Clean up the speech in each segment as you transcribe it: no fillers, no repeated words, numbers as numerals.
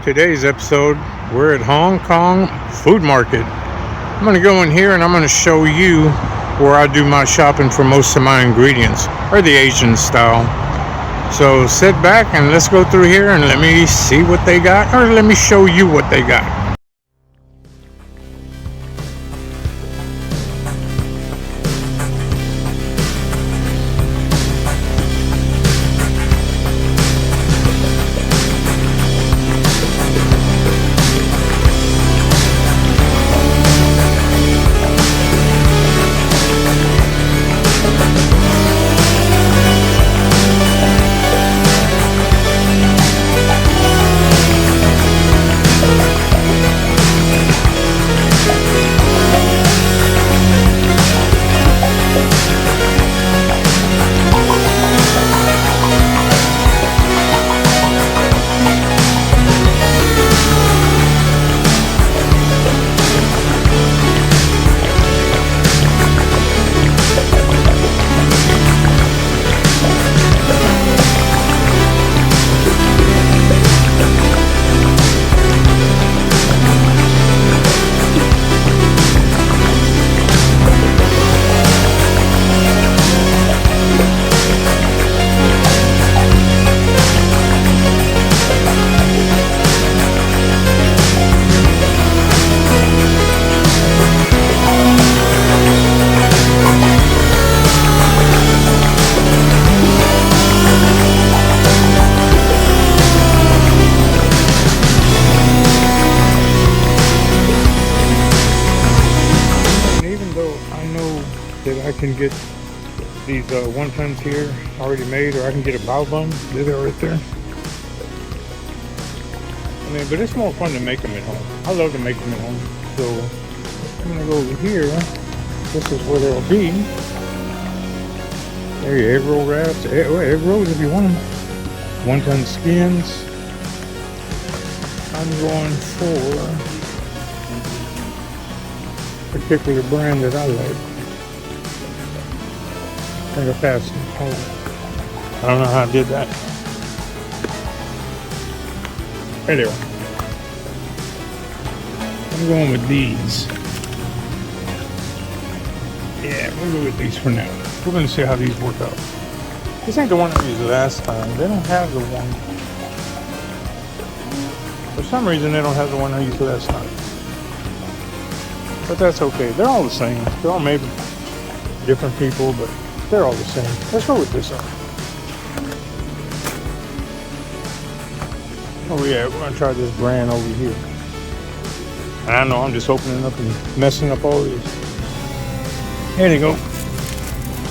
Today's episode, we're at Hong Kong Food Market. I'm going to go in here and I'm going to show you where I do my shopping for most of my ingredients, or the Asian style. So sit back and let's go through here and let me see what they got, or let me show you what they got. That I can get these wontons here already made, or I can get a bao bun. They're right there. I mean, but it's more fun to make them at home. I love to make them at home. So I'm gonna go over here. This is where they'll be. There you egg roll wraps, egg rolls if you want them. Wonton skins. I'm going for a particular brand that I like. I think I passed it. I don't know how I did that. Anyway, I'm going with these. Yeah, we'll go with these for now. We're going to see how these work out. This ain't the one I used last time. They don't have the one. For some reason, they don't have the one I used last time. But that's okay. They're all the same. They're all made by different people, but they're all the same. Let's go with this one. Oh yeah, we're gonna try this brand over here. And I know I'm just opening up and messing up all these. There they go.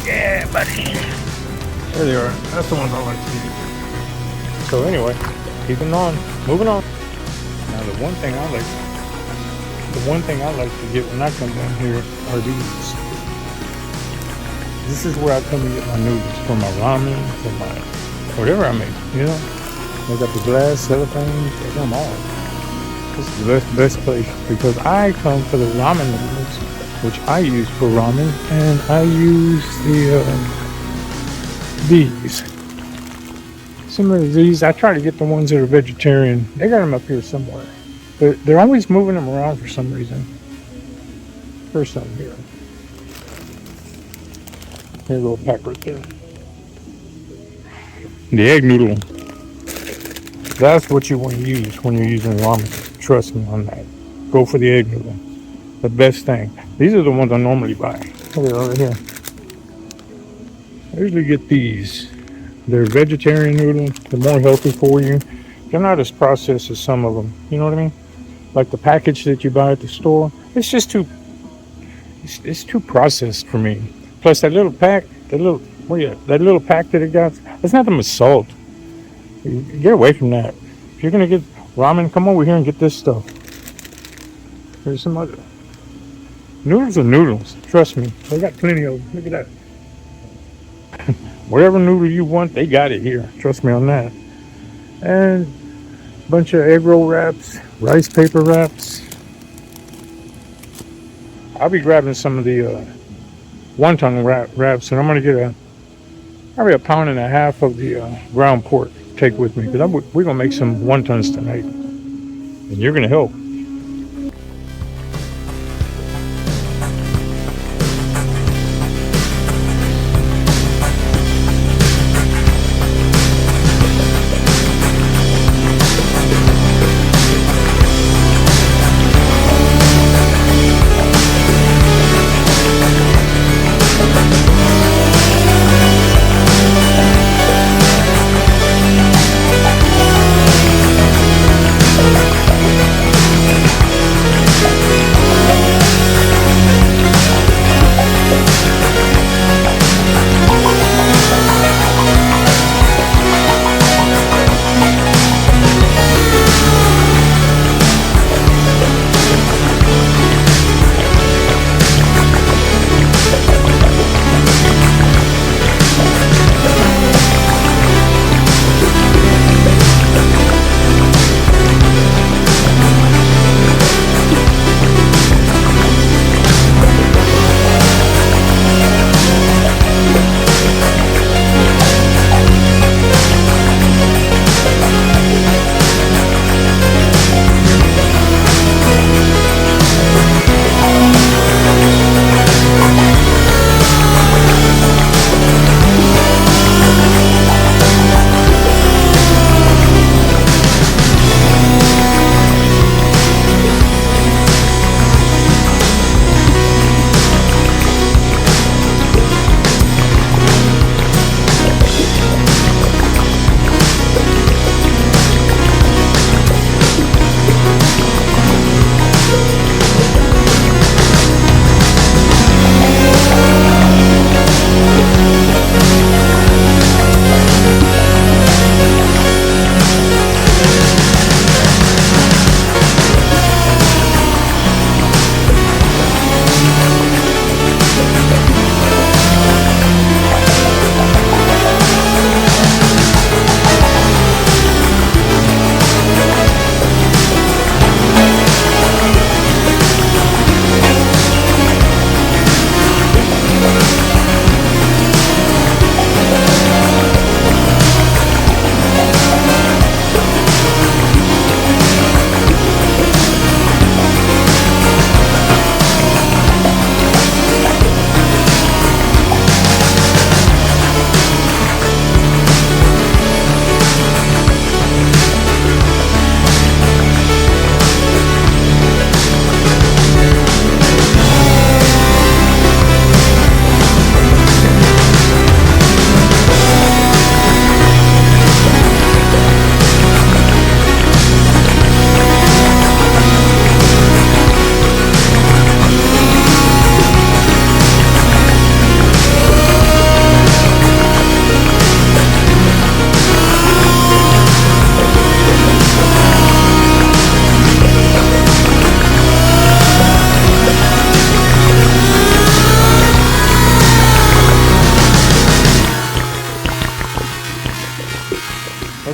Yeah, buddy. There they are. That's the ones I like to use. So anyway, keeping on, moving on. Now the one thing I like to get when I come down here are these. This is where I come to get my noodles, for my ramen, for my whatever I make, you know. They got the glass, cellophane, they got them all. This is the best place, because I come for the ramen noodles, which I use for ramen, and I use these. Similar to these, I try to get the ones that are vegetarian. They got them up here somewhere. But they're always moving them around for some reason. There's some here. Here's a little pack right there. The egg noodle. That's what you want to use when you're using ramen. Trust me on that. Go for the egg noodle. The best thing. These are the ones I normally buy. Look at over here. I usually get these. They're vegetarian noodles. They're more healthy for you. They're not as processed as some of them. You know what I mean? Like the package that you buy at the store. It's just too. It's too processed for me. Plus that little pack, that little pack that it got, it's nothing but salt. Get away from that. If you're gonna get ramen, come over here and get this stuff. There's some other noodles are noodles. Trust me, they got plenty of them. Look at that. Whatever noodle you want, they got it here. Trust me on that. And a bunch of egg roll wraps, rice paper wraps. I'll be grabbing some of the wonton wraps, and I'm going to get probably a pound and a half of the ground pork to take with me, because we're going to make some wontons tonight. and you're gonna help.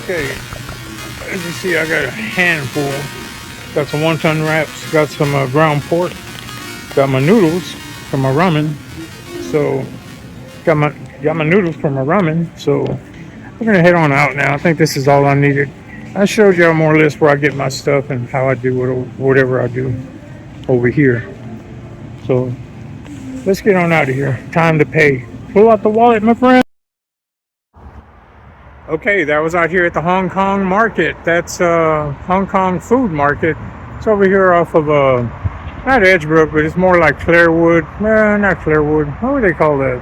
Okay, as you see, I got a handful. Got some wonton wraps, got some ground pork, got my noodles for my ramen. So, got my noodles for my ramen. So, we're gonna head on out now. I think this is all I needed. I showed y'all more or less where I get my stuff and how I do whatever I do over here. So, let's get on out of here. Time to pay. Pull out the wallet, my friend. Okay, that was out here at the Hong Kong market. That's Hong Kong food market. It's over here off of not Edgebrook, but it's more like Clarewood. Not Clarewood. What would they call that?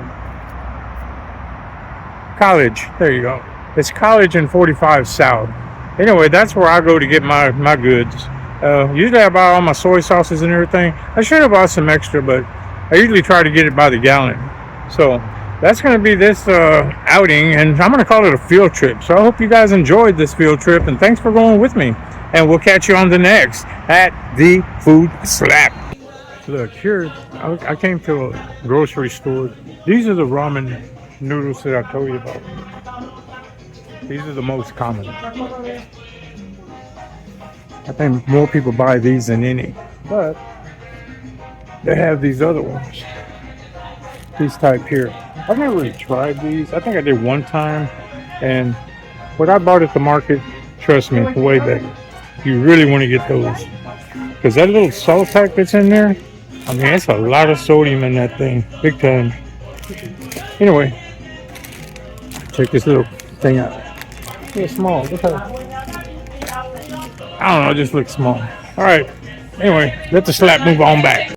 College. There you go. It's College and 45 South. Anyway, that's where I go to get my goods. Usually I buy all my soy sauces and everything. I should have bought some extra, but I usually try to get it by the gallon. So that's going to be this outing, and I'm going to call it a field trip. So I hope you guys enjoyed this field trip, and thanks for going with me. And we'll catch you on the next at the Food Slap. Look, here, I came to a grocery store. These are the ramen noodles that I told you about. These are the most common. I think more people buy these than any. But they have these other ones. These type here. I've never really tried these. I think I did one time, and what I bought at the market, trust me, way better. You really want to get those. Because that little salt pack that's in there, I mean, it's a lot of sodium in that thing. Big time. Anyway, check this little thing out. It's small. Look how, I don't know, it just looks small. All right. Anyway, let the slap move on back.